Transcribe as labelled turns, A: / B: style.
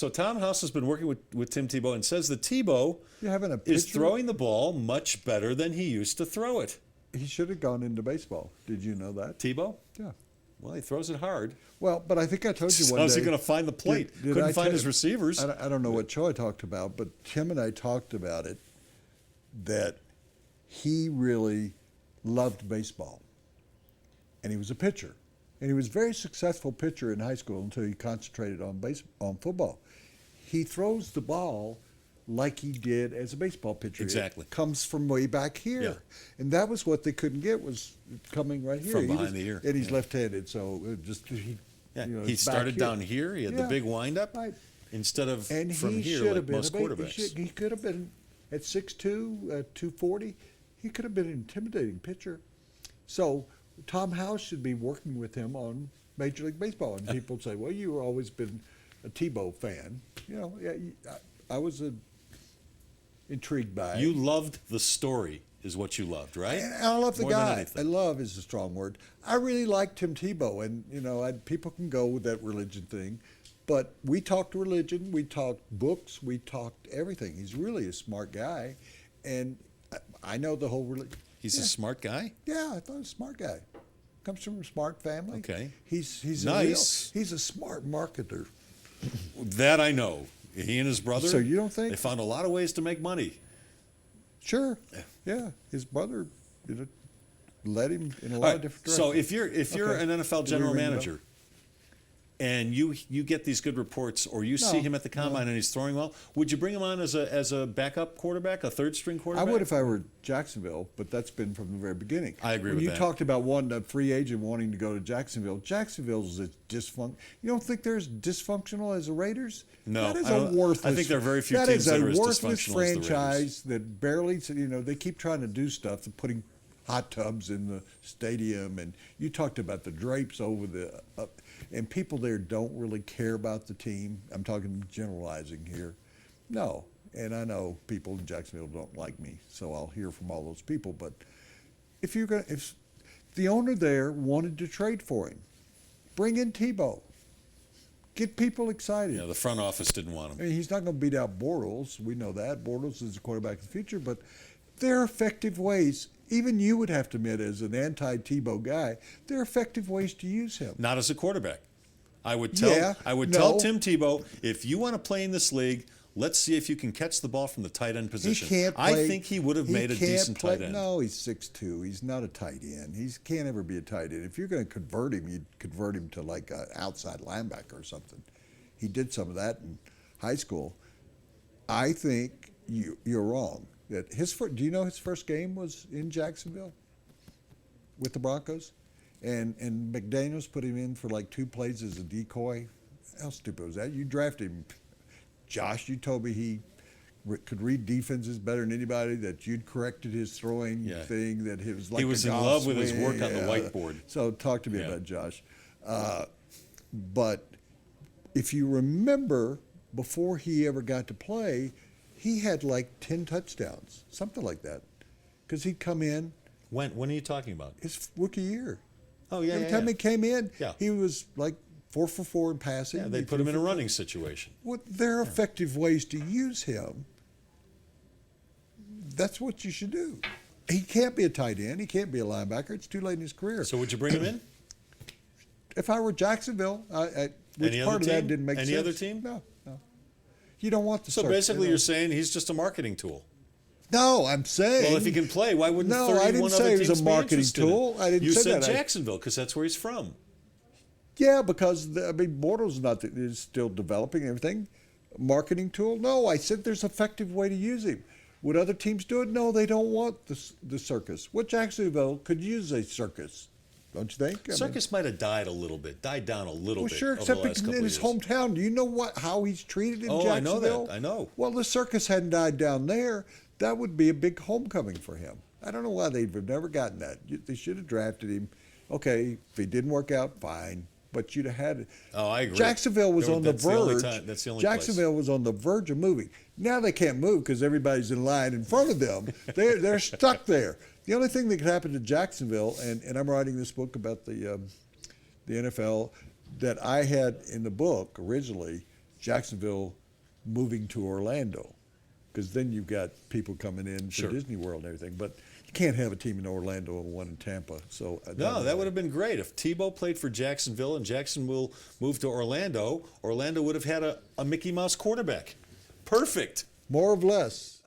A: So Tom House has been working with Tim Tebow and says that Tebow is throwing the ball much better than he used to throw it.
B: He should have gone into baseball. Did you know that?
A: Tebow?
B: Yeah.
A: Well, he throws it hard.
B: Well, but I think I told you one day.
A: How's he going to find the plate? Couldn't find his receivers.
B: I don't know what show I talked about, but Tim and I talked about it, that he really loved baseball. And he was a pitcher. And he was a very successful pitcher in high school until he concentrated on football. He throws the ball like he did as a baseball pitcher.
A: Exactly.
B: It comes from way back here.
A: Yeah.
B: And that was what they couldn't get, was coming right here.
A: From behind the ear.
B: And he's left-handed, so it just
A: he started down here. He had the big windup instead of from here like most quarterbacks.
B: He could have been at 6'2", 240. He could have been an intimidating pitcher. So Tom House should be working with him on Major League Baseball. And people say, well, you've always been a Tebow fan. I was intrigued by it.
A: You loved the story is what you loved, right?
B: And I love the
A: More
B: guy.
A: than anything.
B: I love is a strong word. I really like Tim Tebow, and people can go with that religion thing, but we talked religion, we talked books, we talked everything. He's really a smart guy, and I know the whole religion.
A: He's a smart guy?
B: Yeah, I thought he was a smart guy. Comes from a smart family.
A: Okay.
B: He's
A: nice.
B: He's a smart marketer.
A: That I know. He and his brother.
B: So you don't think
A: they found a lot of ways to make money?
B: Sure. Yeah. His brother led him in a lot of different directions.
A: So if you're an NFL general manager and you get these good reports, or you see him at the combine and he's throwing well, would you bring him on as a backup quarterback, a third string quarterback?
B: I would if I were Jacksonville, but that's been from the very beginning.
A: I agree with
B: that.
A: that.
B: You talked about a free agent wanting to go to Jacksonville. Jacksonville's a dysfunction. You don't think they're as dysfunctional as the Raiders?
A: No,
B: that is a worthless.
A: I think there are very few teams that are as dysfunctional as the Raiders.
B: That is a worthless franchise that barely. They keep trying to do stuff, putting hot tubs in the stadium, and you talked about the drapes over the. And people there don't really care about the team. I'm talking generalizing here. No, and I know people in Jacksonville don't like me, so I'll hear from all those people. But if the owner there wanted to trade for him, bring in Tebow. Get people excited.
A: Yeah, the front office didn't want him.
B: I mean, he's not going to beat out Bortles. We know that. Bortles is the quarterback of the future, but there are effective ways. Even you would have to admit, as an anti-Tebow guy, there are effective ways to use him.
A: Not as a quarterback. I would tell Tim Tebow, if you want to play in this league, let's see if you can catch the ball from the tight end position.
B: He can't play,
A: I think he would have made a decent tight end.
B: No, he's 6'2". He's not a tight end. He can't ever be a tight end. If you're going to convert him, you'd convert him to like an outside linebacker or something. He did some of that in high school. I think you're wrong. That do you know his first game was in Jacksonville with the Broncos? And McDaniels put him in for like 2 plays as a decoy. How stupid was that? You drafted him. Josh, you told me he could read defenses better than anybody, that you'd corrected his throwing thing, that he was like
A: he was in love with his work on the whiteboard.
B: So talk to me about Josh. But if you remember, before he ever got to play, he had like 10 touchdowns, something like that, because he'd come in.
A: When are you talking about?
B: His rookie year.
A: Oh, yeah,
B: Every time he came in,
A: Yeah.
B: he was like 4 for 4 in passing.
A: Yeah, they put him in a running situation.
B: Well, there are effective ways to use him. That's what you should do. He can't be a tight end. He can't be a linebacker. It's too late in his career.
A: So would you bring him in?
B: If I were Jacksonville, which part of that didn't make sense?
A: Any other team?
B: No. You don't want the
A: So basically you're saying he's just a marketing tool.
B: No, I'm saying.
A: Well, if he can play, why wouldn't 31
B: I didn't say
A: other
B: he was
A: teams
B: a
A: be
B: marketing
A: interested in
B: tool.
A: it?
B: I didn't
A: You
B: say
A: said
B: that.
A: Jacksonville because that's where he's from.
B: Yeah, because Bortles is still developing everything. Marketing tool? No, I said there's an effective way to use him. Would other teams do it? No, they don't want the circus. What Jacksonville could use a circus, don't you think?
A: Circus might have died down a little bit.
B: Well, sure, except in his hometown. Do you know how he's treated in Jacksonville?
A: I know that. I know.
B: Well, the circus hadn't died down there. That would be a big homecoming for him. I don't know why they've never gotten that. They should have drafted him. Okay, if he didn't work out, fine. But you'd have had it.
A: Oh, I agree.
B: Jacksonville was on the verge.
A: That's the only
B: Jacksonville was on the verge of moving. Now they can't move because everybody's in line in front of them. They're stuck there. The only thing that could happen to Jacksonville, and I'm writing this book about the NFL that I had in the book originally. Jacksonville moving to Orlando, because then you've got people coming in for
A: Sure.
B: Disney World and everything. But you can't have a team in Orlando and one in Tampa. So
A: No, that would have been great. If Tebow played for Jacksonville and Jacksonville moved to Orlando, Orlando would have had a Mickey Mouse quarterback. Perfect.
B: more of less.